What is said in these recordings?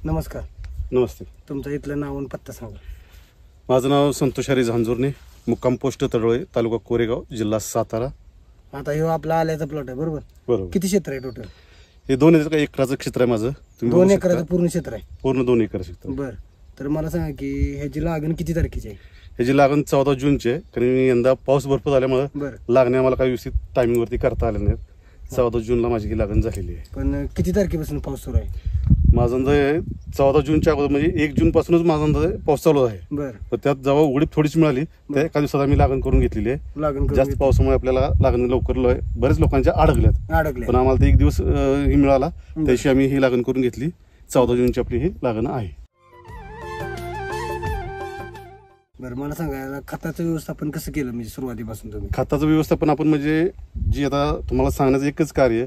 नमस्कार. नमस्ते. तुमचं इथलं नाव आणि पत्ता सांगा. माझं नाव संतोष हरी झांजुर्णे, मुक्काम पोस्ट तळोळे, तालुका कोरेगाव, जिल्हा सातारा. आता हे आपला आल्याचा प्लॉट आहे बरोबर. बरोबर. किती क्षेत्र आहे टोटल? हे 2 एकराचं क्षेत्र आहे माझं. 2 एकराचं पूर्ण क्षेत्र आहे. पूर्ण 2 एकर क्षेत्र. बरं, तर मला सांगा की ह्याची लागण किती तारखेची आहे? ह्याची लागण 14 जूनची आहे. कारण यंदा पाऊस भरपूर झाल्यामुळे लागणे आम्हाला काही व्यवस्थित टायमिंगवरती करता आले नाहीत. 14 जूनला माझी ही लागण झालेली आहे. पण किती तारखेपासून पाऊस सुरू आहे? माझा अंदाज 14 जूनच्या अगोदर म्हणजे 1 जून पासूनच माझा अंदाज पाऊस चालू आहे. बरं. त्यात जेव्हा उघडीप थोडीच मिळाली त्या एका दिवसात आम्ही लागण करून घेतलेली आहे. जास्त पावसामुळे आपल्याला लागण लवकर बरेच लोकांच्या अडकल्यात, पण आम्हाला ते 1 दिवस ही मिळाला, त्याशी आम्ही ही लागण करून घेतली. 14 जूनची आपली ही लागण आहे. बरं, मला सांगा खताचं व्यवस्थापन कसं केलं म्हणजे सुरुवातीपासून तुम्ही? खताचं व्यवस्थापन आपण म्हणजे जी आता तुम्हाला सांगण्याचं एकच कार्य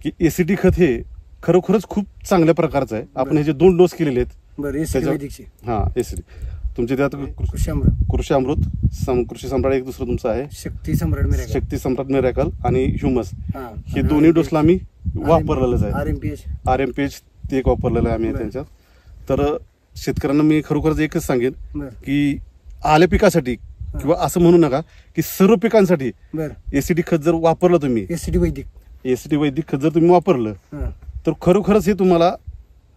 की एसीटी खत हे खरोखरच खूप चांगल्या प्रकारचं आहे. आपण ह्याचे 2 डोस केलेले आहेत. बरं, एसीटी. हा, एसीटी तुमचे त्यात कृषी अमृत, कृषी सम्राट एक दुसरं तुमचं आहे, शक्ती सम्राट मिरॅकल आणि ह्युमस. हे दोन्ही डोसला आम्ही वापरलेलंच आहे. RMPH ते एक वापरलेलं आहे आम्ही त्यांच्यात. तर शेतकऱ्यांना मी खरोखरच एकच सांगेन की आल्या पिकासाठी किंवा असं म्हणू नका की सर्व पिकांसाठी एसीटी खत जर वापरलं तुम्ही, एसीटी वैदिक खत जर तुम्ही वापरलं तर खरोखरच हे तुम्हाला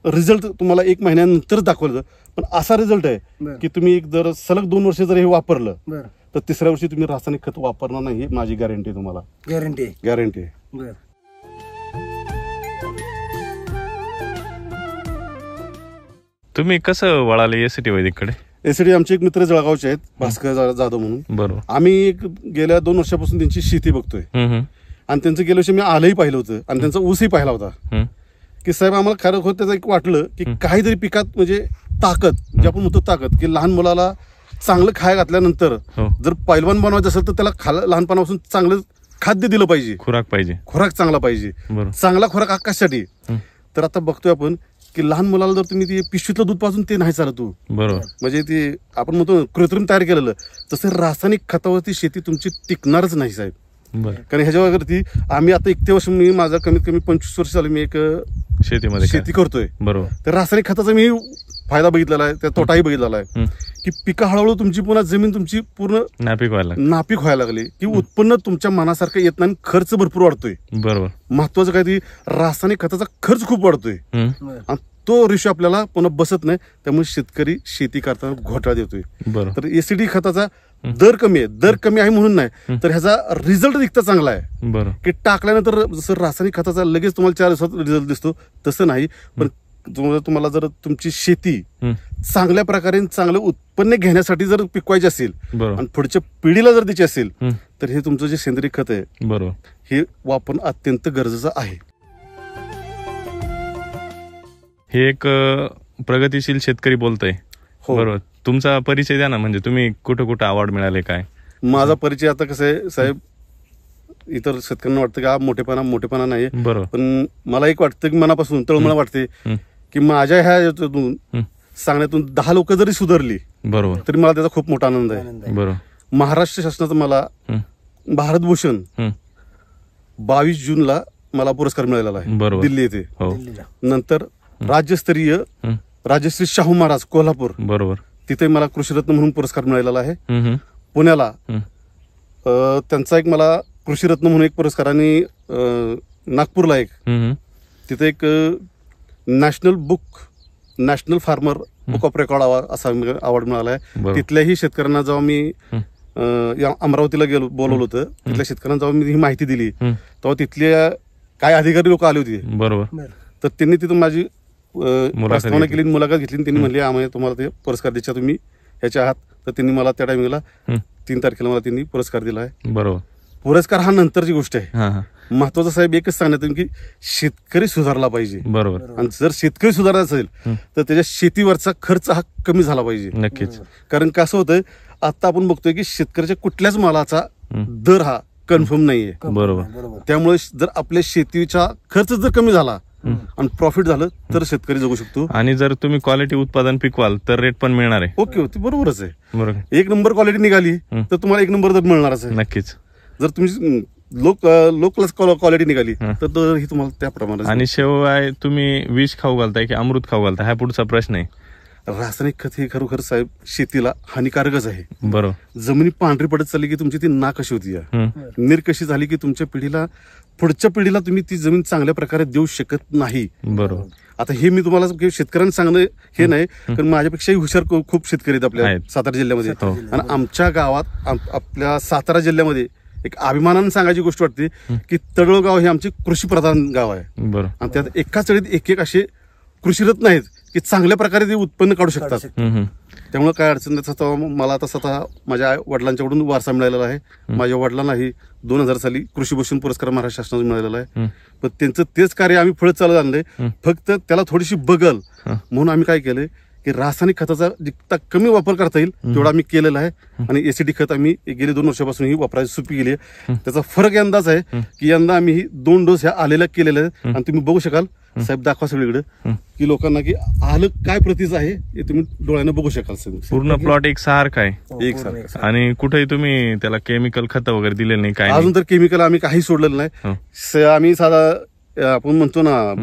रिझल्ट तुम्हाला 1 महिन्यानंतर दाखवलं. पण असा रिझल्ट आहे की तुम्ही जर सलग 2 वर्ष जर हे वापरलं तर 3ऱ्या वर्षी तुम्ही रासायनिक खत वापरणार नाही. माझी गॅरंटी आहे तुम्हाला. गॅरंटी आहे. तुम्ही कसं वळाले एसीटी वैदिककडे? एसीटी आमचे एक मित्र जळगावचे आहेत, भास्कर जाधव म्हणून. बरोबर. आम्ही गेल्या 2 वर्षापासून त्यांची शेती बघतोय आणि त्यांचं गेल्या वर्षी मी आलंही पाहिलं होतं आणि त्यांचा ऊसही पाहिला होता. की साहेब आम्हाला खरं त्याचं एक वाटलं की काहीतरी पिकात म्हणजे ताकद, जे आपण म्हणतो ताकद, की लहान मुलाला चांगलं खाय घातल्यानंतर जर पैलवान बनवायचं असेल तर त्याला लहानपणापासून चांगलं खाद्य दिलं पाहिजे, खुराक चांगला पाहिजे. चांगला खुराक कशासाठी? तर आता बघतोय आपण की लहान मुलाला जर तुम्ही ते पिशवीतलं दूध पाजून ते नाही चालत. बरोबर. म्हणजे ते आपण म्हणतो कृत्रिम तयार केलेलं, तसं रासायनिक खतावरती शेती तुमची टिकणारच नाही साहेब. कारण ह्याच्यावरती आम्ही आता 1 वर्ष मी माझा कमीत कमी 25 वर्ष झाले मी एक शेती करतोय. बरोबर. तर रासायनिक खताचा मी फायदा बघितलेला आहे, त्या तोटाही बघितलेला आहे की पिकं हळूहळू तुमची पुन्हा जमीन तुमची पूर्ण नापीक व्हायला लागली की उत्पन्न तुमच्या मनासारखं येत नाही, खर्च भरपूर वाढतोय. बरोबर. महत्वाचं काय, ती रासायनिक खताचा खर्च खूप वाढतोय आणि तो रेशो आपल्याला पुन्हा बसत नाही. त्यामुळे शेतकरी शेती करताना घोटाळा देतोय. तर एसीडी खताचा दर कमी आहे म्हणून नाही, तर ह्याचा रिझल्ट दिसता चांगला आहे. की टाकल्यानंतर जसं रासायनिक खताचा लगेच तुम्हाला 4 दिवसात रिझल्ट दिसतो तसं नाही. पण तुम्हाला जर तुमची शेती चांगल्या प्रकारे चांगलं उत्पन्न घेण्यासाठी जर पिकवायची असेल आणि पुढच्या पिढीला जर द्यायची असेल तर हे तुमचं जे सेंद्रिय खत आहे हे वापरणं अत्यंत गरजेचं आहे. हे एक प्रगतिशील शेतकरी बोलतोय. बरोबर. तुमचा परिचय द्या ना, म्हणजे तुम्ही कुठं कुठं अवॉर्ड मिळाले काय? माझा परिचय आता कसं आहे साहेब, इतर शेतकऱ्यांना वाटतं की हा मोठेपणा नाही. बरोबर. पण मला एक वाटतं की मनापासून तळमळ वाटते की माझ्या ह्या याच्यातून सांगण्यातून 10 लोक जरी सुधारली बरोबर तरी मला त्याचा खूप मोठा आनंद आहे. बरोबर. महाराष्ट्र शासनाचा मला भारतभूषण 22 जूनला मला पुरस्कार मिळालेला आहे दिल्ली येथे. नंतर राज्यस्तरीय राजश्री शाहू महाराज कोल्हापूर, बरोबर, तिथे मला कृषीरत्न म्हणून पुरस्कार मिळालेला आहे. पुण्याला त्यांचा एक मला कृषीरत्न म्हणून एक पुरस्कार आणि नागपूरला एक तिथे एक national farmer book of record असा अवॉर्ड मिळाला आहे. तिथल्याही शेतकऱ्यांना जेव्हा मी अमरावतीला बोलवलं होतं, तिथल्या शेतकऱ्यांना जेव्हा मी ही माहिती दिली तेव्हा तिथले काही अधिकारी लोक आले होते. बरोबर. तर त्यांनी तिथून माझी मुलाखत घेतली. त्यांनी म्हणले आम्हाला तुम्हाला ते पुरस्कार द्यायचा, तुम्ही ह्याच्या आहात. तर त्यांनी मला त्या टायमिंगला 3 तारखेला मला त्यांनी पुरस्कार दिला आहे. बरोबर. पुरस्कार हा नंतरची गोष्ट आहे. महत्वाचं साहेब एकच सांगण्यात की शेतकरी सुधारला पाहिजे. बरोबर. आणि जर शेतकरी सुधारला असेल तर त्याच्या शेतीवरचा खर्च हा कमी झाला पाहिजे. नक्कीच. कारण कसं होतंय, आता आपण बघतोय की शेतकऱ्याच्या कुठल्याच मालाचा दर हा कन्फर्म नाहीये. बरोबर. त्यामुळे जर आपल्या शेतीचा खर्च जर कमी झाला आणि प्रॉफिट झालं तर शेतकरी जगू शकतो. आणि जर तुम्ही क्वालिटी उत्पादन पिकवाल तर रेट पण मिळणार आहे. ओके, बरोबरच आहे. बरोबर. 1 नंबर क्वालिटी निघाली तर तुम्हाला 1 नंबर दर मिळणारच आहे. नक्कीच. जर तुम्ही लो क्लास क्वालिटी निघाली तर ही तुम्हाला त्याप्रमाणे. आणि शिवाय तुम्ही विष खाऊ घालताय की अमृत खाऊ घालताय हा पुढचा प्रश्न आहे. रासायनिक खत हे खरोखर साहेब शेतीला हानिकारकच आहे. बरोबर. जमिनी पांढरी पडत चालली की तुमची ती नाक कशी होती, नीर कशी झाली की तुमच्या पिढीला पुढच्या पिढीला तुम्ही ती जमीन चांगल्या प्रकारे देऊ शकत नाही. बरोबर. आता हे मी तुम्हाला शेतकऱ्यांना सांगणं हे नाही, कारण माझ्यापेक्षाही हुशार खूप शेतकरी आहेत आपल्या सातारा जिल्ह्यामध्ये. आणि आमच्या गावात आपल्या सातारा जिल्ह्यामध्ये एक अभिमानानं सांगायची गोष्ट वाटते की तळोगाव हे आमचे कृषी प्रधान गाव आहे. बरोबर. आणि त्यात एकाच वेळी एक असे कृषीरत्न आहेत की चांगल्या प्रकारे ते उत्पन्न काढू शकतात. त्यामुळे काय अडचण नाही. मला आता स्वतः माझ्या वडिलांच्याकडून वारसा मिळालेला आहे. माझ्या वडिलांनाही 2000 साली कृषीभूषण पुरस्कार महाराष्ट्र शासनाचा मिळालेला आहे. पण त्यांचं तेच कार्य आम्ही पुढे चालत आणलंय. फक्त त्याला थोडीशी बगल म्हणून आम्ही काय केलंय की रासायनिक खताचा जितका कमी वापर करता येईल तेवढा आम्ही केलेला आहे. आणि एसीडी खत आम्ही गेली 2 वर्षापासून ही वापरायची सोपी केली आहे. त्याचा फरक यंदाच आहे की यंदा आम्ही ही 2 डोस ह्या आलेल्या केलेल्या आहेत. आणि तुम्ही बघू शकाल साहेब, दाखवा सगळीकडे की लोकांना की आलं काय प्रतीचं आहे हे तुम्ही डोळ्यानं बघू शकाल. पूर्ण प्लॉट एक सारखा आहे. एक सारखं. आणि कुठेही तुम्ही त्याला केमिकल खत वगैरे दिले नाही काय? अजून तर केमिकल आम्ही काही सोडलेलं नाही. आम्ही साधा आपण म्हणतो ना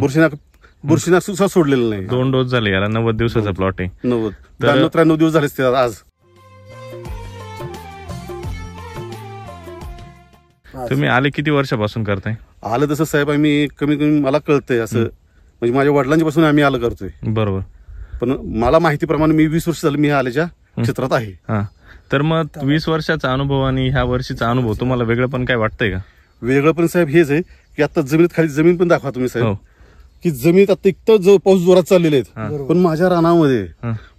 बुरशीनाशक सुद्धा सोडलेलं नाही. 2 डोस झाले याला. 90 दिवसाचा प्लॉट आहे. 93 दिवस झाले ते आज. तुम्ही आले किती वर्षापासून करताय? आलं तसं साहेब आम्ही कमी कमी मला कळतंय असं, म्हणजे माझ्या वडिलांच्या पासून आम्ही आलं करतोय. बरोबर. पण मला माहितीप्रमाणे मी 20 वर्ष झालं मी आल्याच्या क्षेत्रात आहे. हा. तर मग 20 वर्षाचा अनुभव आणि ह्या वर्षीचा अनुभव तुम्हाला वेगळं पण काय वाटतंय का? वेगळं पण साहेब हेच आहे की आता जमिनीत खाली जमीन पण दाखवा तुम्ही साहेब की जमिनीत आता इतकं पाऊस जोरात चाललेले आहेत. पण माझ्या रानामध्ये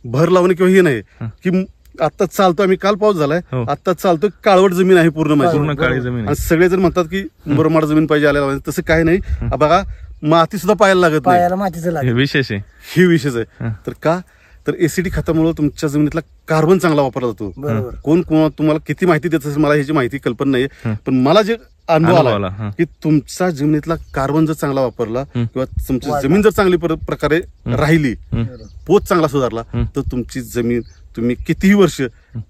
भर लावणं किंवा हे नाही की आता चालतो आम्ही, काल पाऊस झालाय, आता चालतो काळवट जमीन आहे पूर्ण माझी, पूर्ण काळी जमीन. आणि सगळे जण म्हणतात की मुरमाड जमीन पाहिजे आल्याला. तसं काही नाही. बघा माती सुद्धा पायाला लागत नाही. हे विशेष आहे. ही विशेष आहे. तर का तर एसीडी खतामुळे तुमच्या जमिनीतला कार्बन चांगला वापरला जातो. कोण तुम्हाला किती माहिती देत असेल मला ह्याची माहिती कल्पना नाही, पण मला जे अनुभव आला की तुमचा जमिनीतला कार्बन जर चांगला वापरला किंवा तुमची जमीन जर चांगली प्रकारे राहिली, पोत चांगला सुधारला, तर तुमची जमीन तुम्ही कितीही वर्ष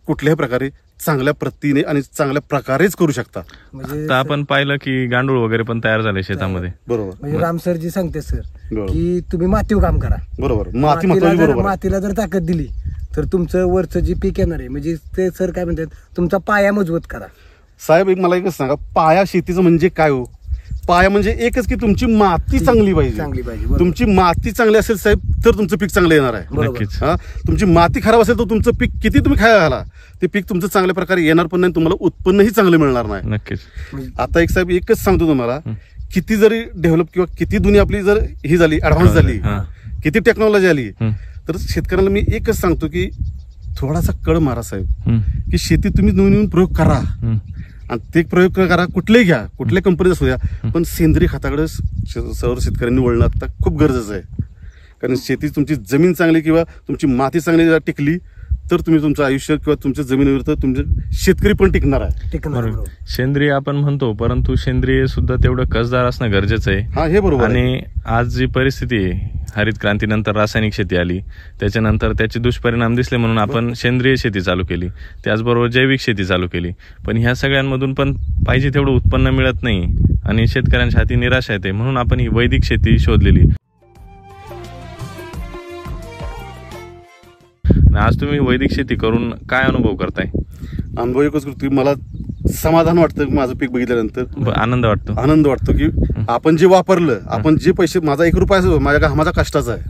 कुठल्याही प्रकारे चांगल्या प्रतीने आणि चांगल्या प्रकारेच करू शकता. आता आपण पाहिलं की गांडूळ वगैरे पण तयार झाले शेतामध्ये. बरोबर. म्हणजे राम सरजी सांगते सर की तुम्ही मातीवर काम करा. बरोबर. मातीला जर ताकद दिली तर तुमचं वरचं जे पीक येणार आहे, म्हणजे ते सर काय म्हणतात, तुमचा पाया मजबूत करा. साहेब मला एकच सांगा, पाया शेतीचं म्हणजे काय हो? पाया म्हणजे एकच की तुमची माती चांगली पाहिजे. तुमची माती चांगली असेल साहेब तर तुमचं पीक चांगलं येणार आहे. नक्कीच. तुमची माती खराब असेल तर तुमचं पीक किती तुम्ही खायला घाला ते पीक तुमचं चांगल्या प्रकारे येणार पण नाही, तुम्हाला उत्पन्नही चांगलं मिळणार नाही. नक्कीच. आता एक साहेब एकच सांगतो तुम्हाला, किती जरी डेव्हलप किंवा किती दुनिया आपली जर ही झाली ऍडव्हान्स झाली, किती टेक्नॉलॉजी आली, तर शेतकऱ्यांना मी एकच सांगतो की थोडासा कळ मारा साहेब, की शेतीत तुम्ही नवीन प्रयोग करा. आणि ते प्रयोग करा, कुठलेही घ्या, कुठल्या कंपनीचा असू द्या, पण सेंद्रिय खताकडे सर्व शेतकऱ्यांनी वळणं आता खूप गरजेचं आहे. कारण शेती तुमची जमीन चांगली किंवा तुमची माती चांगली टिकली तर तुम्ही तुमचं आयुष्य किंवा तुमच्या जमिनीवर तुमचे शेतकरी पण टिकणार आहे. सेंद्रिय आपण म्हणतो, परंतु सेंद्रिय सुद्धा तेवढं कसदार असणं गरजेचं आहे. हा, हे बरोबर. आणि आज जी परिस्थिती आहे, हरित क्रांतीनंतर रासायनिक शेती आली, त्याच्यानंतर त्याचे दुष्परिणाम दिसले म्हणून आपण सेंद्रिय शेती चालू केली, त्याचबरोबर जैविक शेती चालू केली. पण ह्या सगळ्यांमधून पण पाहिजे तेवढं उत्पन्न मिळत नाही आणि शेतकऱ्यांच्या हाती निराशा येते, म्हणून आपण ही वैदिक शेती शोधलेली. आज तुम्ही वैदिक शेती करून काय अनुभव करताय? अनुभव एकच करतो, मला समाधान वाटतं माझं पीक बघितल्यानंतर. आनंद वाटतो की आपण जे वापरलं, आपण जे पैसे, माझा 1 रुपया माझ्या घामाचा कष्टाचा आहे,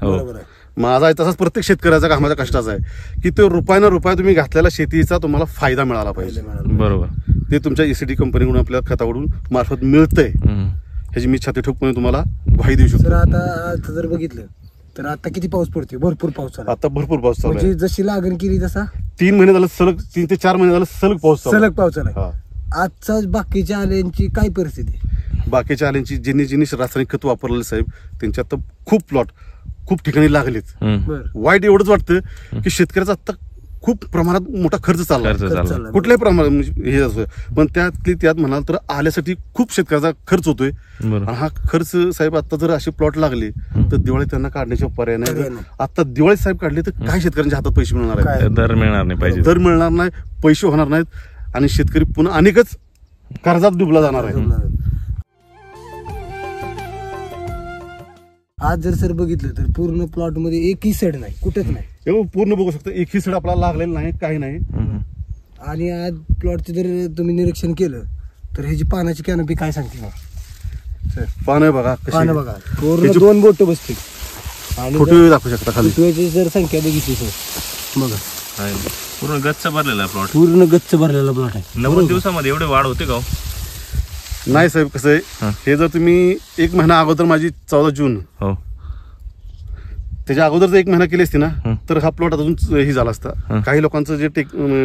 माझा आहे तसाच प्रत्येक शेतकऱ्याचा घामाचा कष्टाचा आहे, की तो रुपया ना रुपया तुम्ही घातलेला शेतीचा तुम्हाला फायदा मिळाला पाहिजे. बरोबर. ते तुमच्या एसीडी कंपनीकडून आपल्या खताकडून मार्फत मिळतंय, ह्याची मी छाती ठोकपणे तुम्हाला ग्वाही देऊ शकतो. आता जर बघितलं तर आता किती पाऊस पडतोय? भरपूर पाऊस चालू. आता भरपूर पाऊस चालू आहे. जशी लागण केली तसा 3 महिने झालं सलग, 3 ते 4 महिने झालं सलग पाऊस चालू आहे. आजचा बाकीच्या आल्यांची काय परिस्थिती? बाकीच्या आल्यांची ज्यांनी रासायनिक खत वापरलेलं साहेब, त्यांच्या आता खूप ठिकाणी लागलेत. वाईट एवढंच वाटतं की शेतकऱ्याचा आता खूप प्रमाणात मोठा खर्च चालला, कुठल्याही प्रमाणात हे असं, पण त्यात म्हणाल तर आल्यासाठी खूप शेतकऱ्याचा खर्च होतोय. आणि हा खर्च साहेब आता जर असे प्लॉट लागले तर दिवाळी त्यांना काढण्याचे पर्याय नाही. आता दिवाळी साहेब काढले तर काय शेतकऱ्यांच्या हातात पैसे मिळणार आहेत? दर मिळणार नाही पाहिजे, दर मिळणार नाही, पैसे होणार नाहीत, आणि शेतकरी पुन्हा अनेकच कर्जात डुबला जाणार आहे. आज जर सर बघितलं तर पूर्ण प्लॉट मध्ये एकही सेड नाही, कुठेच नाही. हे पूर्ण बघू शकता, एकही सड आपल्याला लागलेलं नाही, काही नाही. आणि आज प्लॉटचं जर तुम्ही निरीक्षण केलं तर ह्याची पानाची कॅनोपी काय सांगते मग? पानं बघा कशी, पानं बघा पूर्ण 2 बोट बसतील. आणि फोटो दाखवू शकता खाली. फुटव्याची जर संख्या बघितली सर बघा, पूर्ण गच्च भरलेला प्लॉट, पूर्ण गच्च भरलेला प्लॉट आहे. 90 दिवसामध्ये एवढे वाढ होते का हो? नाही साहेब, कसं आहे, हे जर तुम्ही 1 महिना अगोदर, माझी 14 जून, हो त्याच्या अगोदर जर 1 महिना केली असती ना तर हा प्लॉट अजून हे झाला असता. काही लोकांचं जे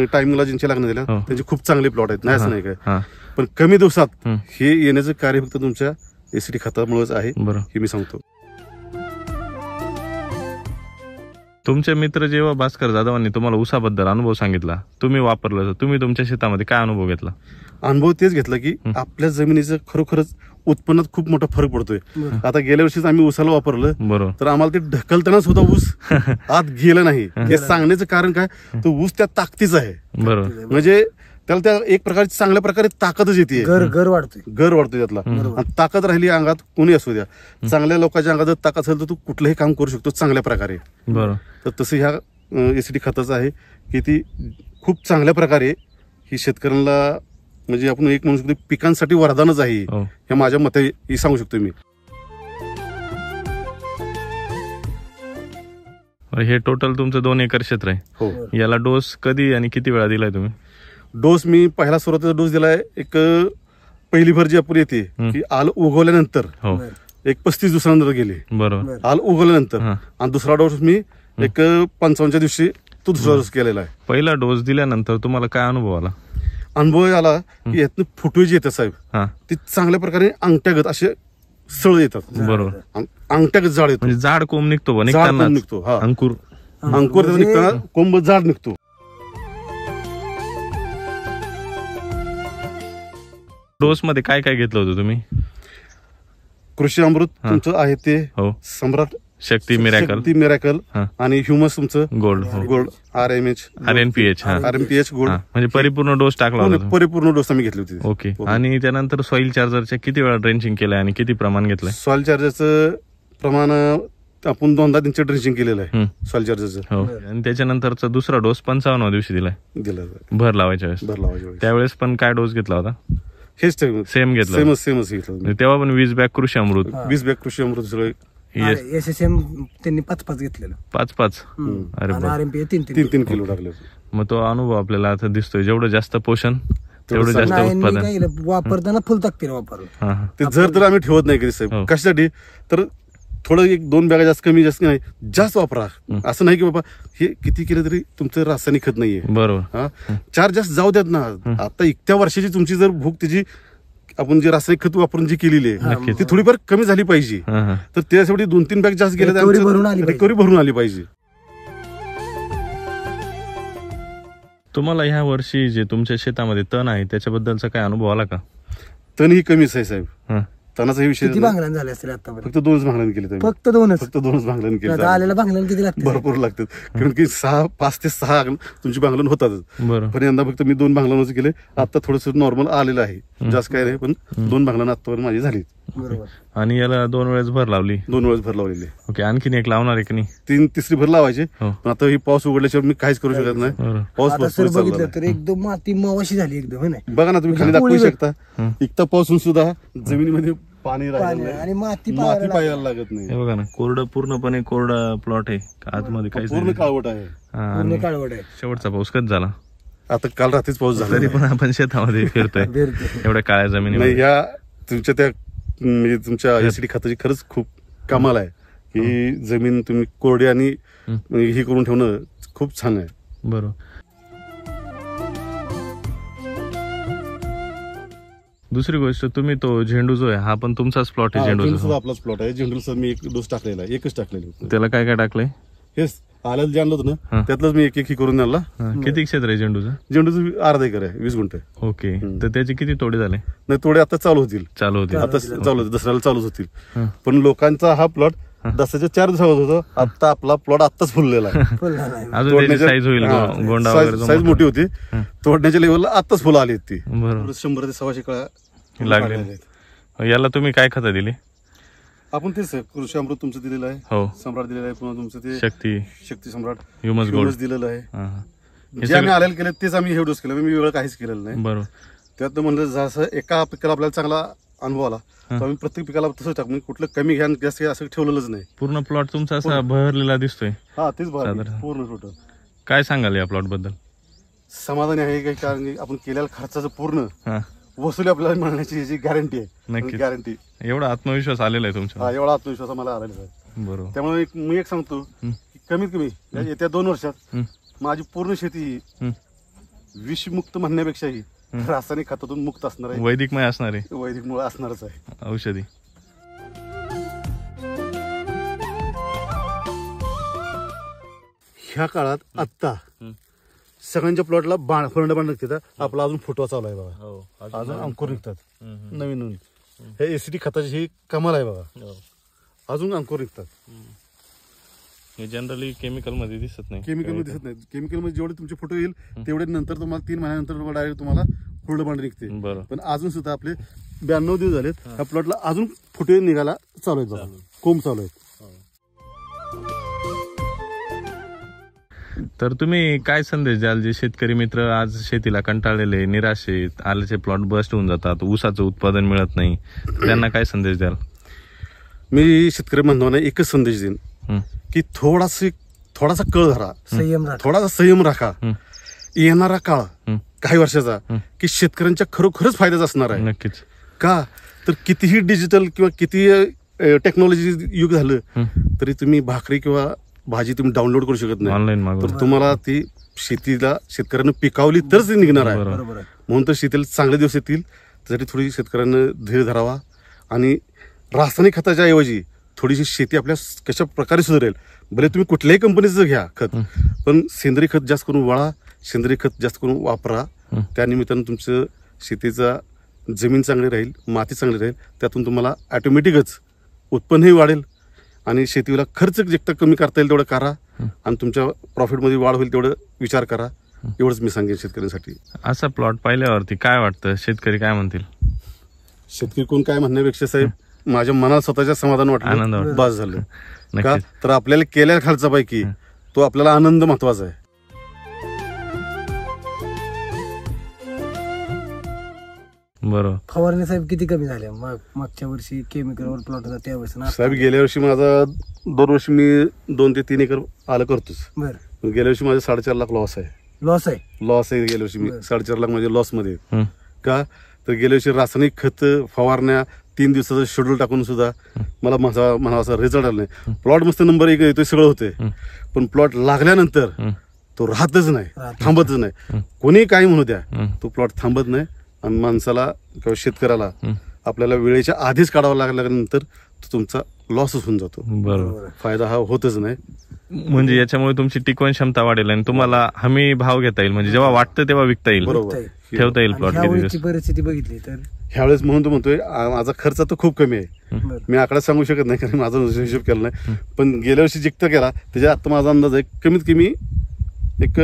टाइमिंगला ज्यांचे लग्न दिलं त्यांचे खूप चांगले प्लॉट आहेत, नाही असं नाही काय, पण कमी दिवसात हे येण्याचं कार्य फक्त तुमच्या एसीटी खतामुळेच आहे, हे मी सांगतो. तुमचे मित्र जेव्हा भास्कर जाधवांनी तुम्हाला ऊसाबद्दल अनुभव सांगितला, तुम्ही वापरलं, तर तुम्ही तुमच्या शेतामध्ये काय अनुभव घेतला? अनुभव तेच घेतला की आपल्या जमिनीचं खरोखरच उत्पन्नात खूप मोठा फरक पडतोय. आता गेल्या वर्षीच आम्ही ऊसाला वापरलं, बरोबर, तर आम्हाला ते ढकलताना सुद्धा ऊस आत गेलं नाही. हे सांगण्याचं कारण काय, तो ऊस त्या ताकदीचा आहे. बरोबर, म्हणजे त्याला त्या एक प्रकारची चांगल्या प्रकारे ताकदच येते, घर वाढतोय त्यातला. आणि ताकद राहिली अंगात, कोणी असू द्या, चांगल्या लोकांच्या अंगात जर ताकद असेल तर तू कुठलंही काम करू शकतो चांगल्या प्रकारे. बरोबर. तर तसं ह्या एसीटी खताचं आहे की ती खूप चांगल्या प्रकारे ही शेतकऱ्यांना, म्हणजे आपण एक म्हणू शकतो पिकांसाठी वरदानच आहे, हे माझ्या मते सांगू शकतो मी. हे टोटल तुमचं 2 एकर क्षेत्र आहे. हो. याला डोस कधी आणि किती वेळा दिलाय तुम्ही? डोस मी पहिला सुरुवातीचा डोस दिलाय, एक पहिली भर जी आपण येते की आल उगवल्यानंतर एक 35 दिवसानंतर गेली, बरोबर, आल उगवल्यानंतर. आणि दुसरा डोस मी एक 55च्या दिवशी तो दुसरा डोस केलेला आहे. पहिला डोस दिल्यानंतर तुम्हाला काय अनुभव आला? अनुभव आला की यातनं फुटवे जे येतात साहेब, ते चांगल्या प्रकारे अंगठ्यागत असे सळ येतात. बरोबर, अंगठ्यागत जाड येतो, म्हणजे जाड कोंब निघतो, निघतो. अंकुर निघताना कोंब जाड निघतो. डोस मध्ये काय काय घेतलं होतं तुम्ही? कृषी अमृत तुमचं आहे ते, सम्राट, शक्ती मिरॅकल आणि ह्युमस तुमचं गोल्ड, RNPH गोल्ड, म्हणजे परिपूर्ण डोस टाकला होता. परिपूर्ण डोस आम्ही घेतली होती. ओके. आणि त्यानंतर सॉइल चार्जरच्या किती वेळा ड्रेंचिंग केलंय आणि किती प्रमाण घेतलंय? सॉइल चार्जरचं प्रमाण आपण 2दा त्यांचं ड्रेंचिंग केलेलं आहे सॉइल चार्जरचं. आणि त्याच्यानंतरचा दुसरा डोस 55व्या दिवशी दिलाय, भर लावायच्या वेळेस. त्यावेळेस पण काय डोस घेतला होता? हेच सेम घेतलं, सेमच घेतलं. तेव्हा पण 20 बॅग कृषी अमृत, 20 बॅग कृषी अमृत सगळं. SSM त्यांनी 5 घेतलेलं, 5. अरे RNP 3 किलो टाकले. मग तो अनुभव आपल्याला आता दिसतोय, जेवढं जास्त पोषण तेवढं जास्त उत्पादन. वापरताना फुल ताकदीने वापरलं. ते जर आम्ही ठेवत नाही कधी साहेब, कशासाठी, तर थोडं 1-2 बॅगा जास्त कमी जास्त वापरा. असं नाही की बाबा हे किती केलं तरी तुमचं रासायनिक खत नाहीये, बरोबर, 4 जास्त जाऊ द्यात ना. आता इतक्या वर्षाची तुमची जर भूक त्याची आपण जे रासायनिक खत वापरून जी केलेली आहे ती थोडीफार कमी झाली पाहिजे. तर त्यासाठी 2-3 बॅग जास्त गेल्या तर रिकव्हरी भरून आली पाहिजे. तुम्हाला ह्या वर्षी जे तुमच्या शेतामध्ये तण आहे त्याच्याबद्दलचा काय अनुभव आला का? तण ही कमीच आहे साहेब. तणाचा विषय किती भांगलन झाले असतील आतापर्यंत? फक्त 2च भांगलन केले. फक्त 2च? फक्त 2च भांगलन केले. आलेला भांगलन किती लागतं? भरपूर लागतात, कारण की 5 ते 6 तुमची भांगलन होतातच. पण यंदा फक्त मी 2 भांगलनच केले. आता थोडस नॉर्मल आलेलं आहे, जास्त काय नाही, पण 2 भांगलन आतापर्यंत माझी झाली. आणि याला 2 वेळेस भर लावली? 2 वेळेस भर लावलेली. ओके. आणखीन एक लावणार आहे की नाही? तिसरी भर लावायची. पण आता ही पाऊस उघडल्याशिवाय मी काहीच करू शकत नाही. पाऊस बघितलं तर एकदम माती मावाशी झाली एकदम. बघा ना, तुम्ही खाली दाखवू शकता, इतका पाऊसून सुद्धा जमिनीमध्ये पाणी आणि माती पाहायला लागत नाही. हे बघा ना, पूर्णपणे कोरडा प्लॉट आहे, आतमध्ये काही पूर्ण काळवट आहे. शेवटचा पाऊस कधी झाला? आता काल रात्रीच पाऊस झाला. तरी पण आपण शेतामध्ये फिरतोय एवढ्या काळ्या जमिनीमध्ये. या तुमच्या एसीटी खताची खरंच खूप कमाल आहे. ही जमीन तुम्ही कोरडी आणि ही करून ठेवणं खूप छान आहे. बरोबर. दुसरी गोष्ट, तुम्ही तो झेंडू जो आहे हा पण तुमचाच प्लॉट आहे? झेंडू आपलाच प्लॉट आहे. झेंडूचा मी एक डोस टाकलेला आहे, एकच टाकलेला. त्याला काय काय टाकलंय? हेच आलं जे आणलं होतं ना, त्यातलंच मी एक करून आणला. किती क्षेत्र आहे झेंडूचं? झेंडूचं 1/2 एकर आहे, 20 गुंठ. ओके. तर त्याचे किती तोडे झाले? नाही, तोडे आता चालू होतील. आता चालू होतील, दसऱ्याला चालूच होतील. पण लोकांचा हा प्लॉट दसऱ्याच्या 4 दिवसावर होतो. आता आपला प्लॉट आत्ताच फुललेला आहे. अजून साईज होईल, गोंडा वगैरे साईज मोठी होती. तोडण्याच्या लेवलला आत्ताच फुलं आली ती. बरोबर. 100 ते 125 कळा लागले. याला तुम्ही काय खतं दिली? आपण तेच कृषी अमृत तुमचं दिलेलं आहे, हो सम्राट दिलेलं आहे, पुन्हा तुमचं ते शक्ती सम्राट ह्युमस ह्युमस गोल्ड दिलेलं आहे. हा, हा. हे जे आम्ही सगळं- आलेलं केलं तेच आम्ही हे डोस केलं, मी वेगळं काहीच केलेलं नाही. बरोबर. त्यात म्हणलं जसं एका पिकाला आपल्याला चांगला अनुभव आला तर आम्ही प्रत्येक पिकाला तसंच टाकून कुठलं कमी घ्या जास्त घ्या असं ठेवलेलंच नाही. पूर्ण प्लॉट तुमचा असा भरलेला दिसतोय. हा तेच बघा साधारण. पूर्ण टोटल काय सांगाल या प्लॉट बद्दल? समाधानी आहे काही, कारण की आपण केलेल्या खर्चाचं पूर्ण हा, वसुली आपल्याला मिळण्याची याची गॅरंटी आहे. नक्कीच. गॅरंटी एवढा आत्मविश्वास आलेला आहे तुमच्या. हा एवढा आत्मविश्वास आम्हाला आलेला आहे. बरोबर. त्यामुळे मी एक सांगतो की कमीत कमी येत्या 2 वर्षात माझी पूर्ण शेती ही विषमुक्त म्हणण्यापेक्षाही रासायनिक खतातून मुक्त असणार आहे, वैदिकमय असणार आहे, वैदिक मुळे असणारच आहे. औषधी. ह्या काळात आत्ता सगळ्यांच्या प्लॉटला फरंड बाण निघतात. आपला अजून फुटवा चालू आहे बघा, अजून अंकुर निघतात नवीन नवीन. हे एसीटी खताची ही कमाल आहे बघा, अजून अंकुर निघतात. हे जनरली केमिकल मध्ये दिसत नाही. केमिकल मध्ये दिसत नाही. केमिकल मध्ये जेवढे तुमचे फोटो येईल तेवढे नंतर तुम्हाला 3 महिन्यानंतर डायरेक्ट तुम्हाला फुरड बांड निघते. बरोबर. पण अजून सुद्धा आपले 92 दिवस झालेत, ह्या प्लॉटला अजून फुटे निघायला चालू आहेत बघा, कोंब चालू आहेत. तर तुम्ही काय संदेश द्याल जे शेतकरी मित्र आज शेतीला कंटाळलेले, निराश आहेत, आल्याचे प्लॉट बस्ट होऊन जातात, ऊसाचं उत्पादन मिळत नाही, त्यांना काय संदेश द्याल? मी शेतकरी बांधवांना एकच संदेश देईन की थोडासा कळ धरा, संयम राखा. थोडासा संयम राखा. येणारा काळ काही वर्षाचा की शेतकऱ्यांच्या खरोखरच फायद्याचा असणार आहे. नक्कीच. का तर कितीही डिजिटल किंवा किती टेक्नॉलॉजी युग झालं तरी तुम्ही भाकरी किंवा भाजी तुम्ही डाउनलोड करू शकत नाही. ऑनलाईन मागवून. तर तुम्हाला ती शेतीला शेतकऱ्यांना पिकावली तरच ती निघणार आहे. बरोबर आहे. म्हणून तर शेतीला चांगले दिवस येतील. त्यासाठी थोडी शेतकऱ्यांना धीर धरावा आणि रासायनिक खताच्या ऐवजी थोडीशी शेती आपल्या कशा प्रकारे सुधारेल. भले तुम्ही कुठल्याही कंपनीचं घ्या खत, पण सेंद्रिय खत जास्त करून वळा, सेंद्रिय खत जास्त करून वापरा. त्या निमित्तानं तुमचं शेतीचा जमीन चांगली राहील, माती चांगली राहील, त्यातून तुम्हाला ऑटोमॅटिकच उत्पन्नही वाढेल आणि शेतीला खर्च जितका कमी करता येईल तेवढं करा आणि तुमच्या प्रॉफिटमध्ये वाढ होईल तेवढं विचार करा. एवढंच मी सांगेन शेतकऱ्यांसाठी. असा प्लॉट पाहिल्यावरती काय वाटतं, शेतकरी काय म्हणतील? शेतकरी कोण काय म्हणण्यापेक्षा साहेब माझ्या मनाला स्वतःच्या समाधान आनंद वाटलं, वाटलं. बस झालं. का नक्कीच. तर आपल्याला केलेल्या खर्चापैकी तो आपल्याला आनंद महत्वाचा आहे. बरोबर. फवारणी साहेब किती कमी झाल्या मागच्या वर्षी केमिकलवर प्लॉट होता त्यावेळेस ना. साहेब गेल्या वर्षी माझा 2 वर्ष मी 2 ते 3 एकर आलं करतोच. बरं. गेल्या वर्षी माझे 4.5 लाख लॉस आहे. लॉस आहे. लॉस आहे गेल्या वर्षी मी बरं. 4.5 लाख म्हणजे लॉस मध्ये. का तर गेल्या वर्षी रासायनिक खत फवारण्या 3 दिवसाचं शेड्यूल टाकून सुद्धा मला माझा असा रिझल्ट आला नाही. प्लॉट मस्त नंबर 1 येतोय, सगळं होतंय, पण प्लॉट लागल्यानंतर तो राहतच नाही, थांबतच नाही. कोणी काही म्हणू द्या, तो प्लॉट थांबत नाही आणि माणसाला किंवा शेतकऱ्याला आपल्याला वेळेच्या आधीच काढावा लागल्यानंतर तो तुमचा लॉसच होऊन जातो. बरोबर. फायदा हा होतच नाही. म्हणजे याच्यामुळे तुमची टिकवण क्षमता वाढेल आणि तुम्हाला हमी भाव घेता येईल. म्हणजे जेव्हा वाटतं तेव्हा विकता येईल, बरोबर. ठेवता येईल प्लॉट ह्या किती वेळची दिवस. परिस्थिती बघितली तर ह्यावेळेस म्हणून तो म्हणतोय माझा खर्च तर खूप कमी आहे. बरं. मी आकडा सांगू शकत नाही कारण माझा हिशोब केला नाही, पण गेल्या वर्षी जितका केला त्याच्या आता माझा अंदाज आहे कमीत कमी एक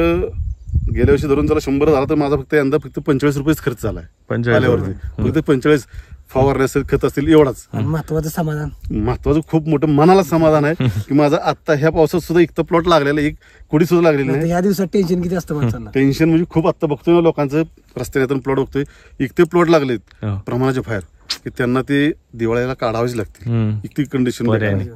गेल्या वर्षी धरून जरा 100 झाला तर माझा फक्त यंदा फक्त 45 रुपयेच खर्च झालाय 45 आल्यावरती. फक्त 45 फवारणी असेल, खत असतील, एवढाच. आणि महत्वाचं समाधान. महत्वाचं खूप मोठं मनाला समाधान आहे की माझा आता ह्या पावसात सुद्धा इतकं प्लॉट लागलेलं, एक कुडी सुद्धा लागलेली नाही तर नाही. ह्या दिवसात टेन्शन किती असतं माणसांना. टेन्शन म्हणजे खूप आता बघतोय ना लोकांचं रस्त्याने प्लॉट बघतोय, इतके प्लॉट लागलेत हो. प्रमाणाचे बाहेर की त्यांना ते दिवाळीला काढावेच लागतील, इतकी कंडिशन. पर्याय नाही.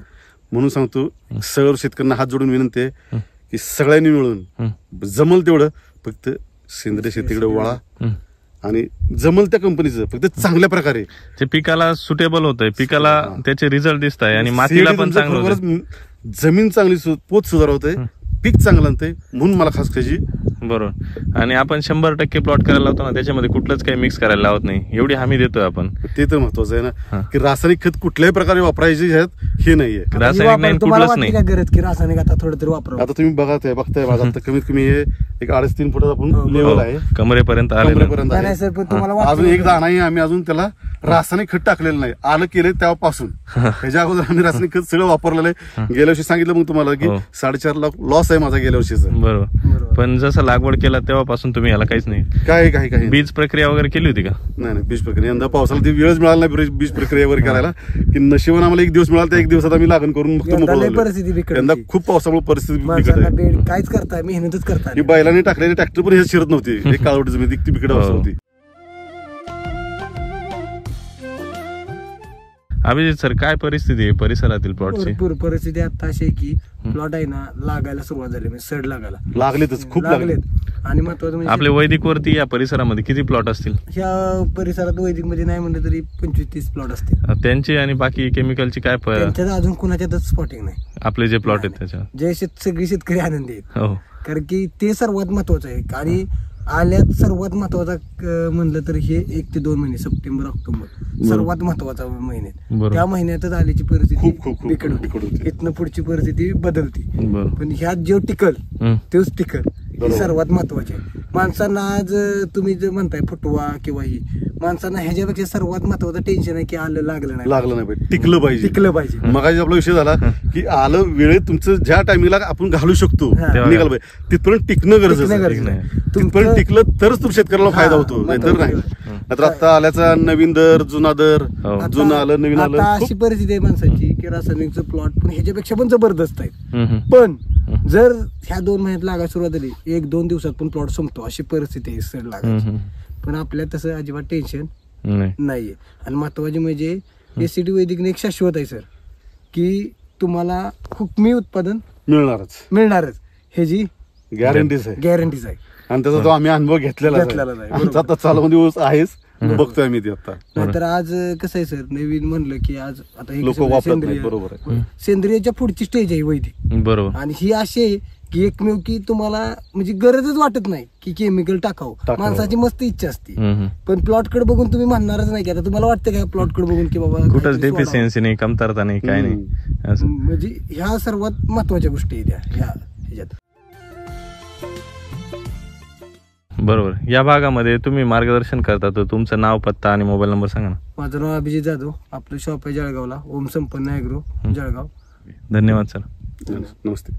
म्हणून सांगतो सर्व शेतकऱ्यांना हात जोडून विनंती आहे की सगळ्यांनी मिळून जमल तेवढं फक्त सेंद्रिय शेतीकडे वळा आणि जमल त्या कंपनीचं फक्त चांगल्या प्रकारे ते पिकाला सुटेबल होतंय, पिकाला त्याचे रिझल्ट दिसत आहे आणि मातीला पण चांगलं होतंय. खरोखरच जमीन चांगली पोत सुधारवते, पीक चांगलं आणते. म्हणून मला खास त्याची बरोबर. आणि आपण 100% प्लॉट करायला लावतो ना, त्याच्यामध्ये कुठलंच काही मिक्स करायला लावत नाही, एवढी हमी देतोय आपण. ते तर महत्वाचं आहे ना की रासायनिक खत कुठल्याही प्रकारे वापरायचे हे नाहीये. रासायनिक नाही, तुम्हाला कुठलंच वाटते नाही. का गरज की रासायनिक आता थोडं तरी वापरावं? आता तुम्ही बघताय माझा आता कमीत कमी हे एक 2.5-3 फुटाचा आपण लेवल आहे, कमरेपर्यंत आलेलं. कमरेपर्यंत आहे. नाही सर, पण तुम्हाला वाटतं अजून का? एक दाणाही आम्ही अजून त्याला रासायनिक खत टाकलेलं नाही. आलं केलंय तेव्हापासून त्याच्या अगोदर आम्ही रासायनिक खत सगळं वापरलेलं आहे. गेल्या वर्षी सांगितलं मग तुम्हाला की हो. 4.5 लाख लॉस आहे माझा गेल्या वर्षीचा. बरोबर. पण जसं लागवड केला तेव्हापासून तुम्ही याला काहीच नाही काही बीज प्रक्रिया वगैरे केली होती का? नाही बीज प्रक्रिया यंदा पावसाला ती वेळच मिळाला नाही बीज प्रक्रिया वगैरे करायला, की नशिबाने आम्हाला एक दिवस मिळाला, त्या एक दिवसात आम्ही लागण करून फक्त यंदा मोकळं लय झालो. परिस्थिती बिकट यंदा होती. खूप पावसामुळे परिस्थिती बिकट माणसांना आहे. बेड काहीच करताय, मेहनतच करताय. ही बैलाने टाकलेली ट्रॅक्टर पण हे शिरत नव्हती, एक काळवट जमीन ती बिकट अवस्था हो. होती. अभिजित सर, काय परिस्थिती आहे परिसरातील प्लॉटची? भरपूर परिस्थिती आता अशी आहे की प्लॉट आहे ना लागायला सुरुवात झाली, म्हणजे सड लागायला लागलेतच, खूप लागलेत. लागलेत. आणि महत्वाचं म्हणजे आपले वैदिक वरती या परिसरामध्ये किती प्लॉट असतील? ह्या परिसरात वैदिक मध्ये नाही म्हणलं तरी 25-30 प्लॉट असतील. त्यांची आणि बाकी केमिकलची काय त्यांच्यात अजून कुणाच्यातच स्पॉटिंग नाही. आपले जे प्लॉट आहेत त्याच्यावर जे सगळी शेतकरी आनंदी आहेत, हो कारण की ते सर्वात महत्वाचं आहे. आणि आल्यात सर्वात महत्वाचा म्हणलं तर हे 1 ते 2 महिने, सप्टेंबर ऑक्टोबर सर्वात महत्वाचा महिने. बरोबर. त्या महिन्यातच आल्याची परिस्थिती खूप बिकट बिकट होती. होती. इथनं पुढची परिस्थिती बदलती. बरोबर. पण ह्यात जो टिकल हम्म. तोच टिकल, हे बरोबर. सर्वात महत्वाचे आहे. माणसांना आज तुम्ही जे म्हणताय फुटवा किंवा ही, माणसांना ह्याच्यापेक्षा सर्वात महत्वाचं टेन्शन आहे की आलं लागलं नाही पाहिजे, टिकलं पाहिजे. टिकलं पाहिजे. मगाशी आपला विषय झाला की आलं वेळेत तुमचं ज्या टायमिंगला आपण घालू शकतो हा. निघालं पाहिजे, तिथपर्यंत टिकणं गरजेचं टिकणं आहे. गरजेचं आहे. तिथपर्यंत तुमचं- टिकलं तरच तुम शेतकऱ्याला हा, फायदा होतो, नाहीतर नाही. महत्वाचं. नाहीतर आता आल्याचा नवीन दर, जुना दर, हो. जुनं आलं नवीन आलं, आता खूप अशी परिस्थिती आहे माणसाची की रासायनिकचं प्लॉट पण ह्याच्यापेक्षा पण जबरदस्त आहे. हम्म. पण जर ह्या 2 महिन्यात लागायला सुरुवात झाली, 1-2 दिवसात पण प्लॉट संपतो, अशी परिस्थिती आहे सड लागायची. हम्म. पण आपल्या तसं अजिबात टेन्शन नाही. नाहीये. आणि महत्वाचे म्हणजे एसीडी वैदिकने एक शाश्वत आहे सर, की तुम्हाला हुकमी उत्पादन मिळणारच, मिळणारच, हे जी गॅरंटीच आहे. गॅरंटीज आहे. आणि त्याचा तो आम्ही अनुभव घेतलेला घेतलेलाच आहे, आहे. बरोबर. आमचा आता चालू दिवस आहेच, बघतोय आम्ही ते आता. नाहीतर आज कसं आहे सर, नवीन म्हणलं की आज आता हे लोक कसं वापरत सेंद्रिय- नाहीत, बरोबर आहे. सेंद्रियच्या पुढची स्टेज आहे वैदिक. बरोबर. आणि ही अशी आहे की एकमेव की तुम्हाला म्हणजे गरजच वाटत नाही की केमिकल टाकावं. माणसाची मस्त इच्छा असते. हम्म. पण प्लॉट कडे बघून तुम्ही म्हणणारच नाही की आता तुम्हाला वाटतं का प्लॉट कडे बघून की बाबा कुठंच काहीतरी सोडावं. डेफिशियन्सी नाही, कमतरता नाही, काय नाही असं. म्हणजे ह्या सर्वात महत्वाच्या गोष्टी आहेत ह्या ह्याच्यात. बरोबर. या भागामध्ये तुम्ही मार्गदर्शन करता, तर तुमचं नाव, पत्ता आणि मोबाईल नंबर सांगा ना. माझं नाव अभिजित जाधव, आपलं शॉप आहे जळगावला, ओम संपन्न ॲग्रो, जळगाव. धन्यवाद सर. नमस्ते.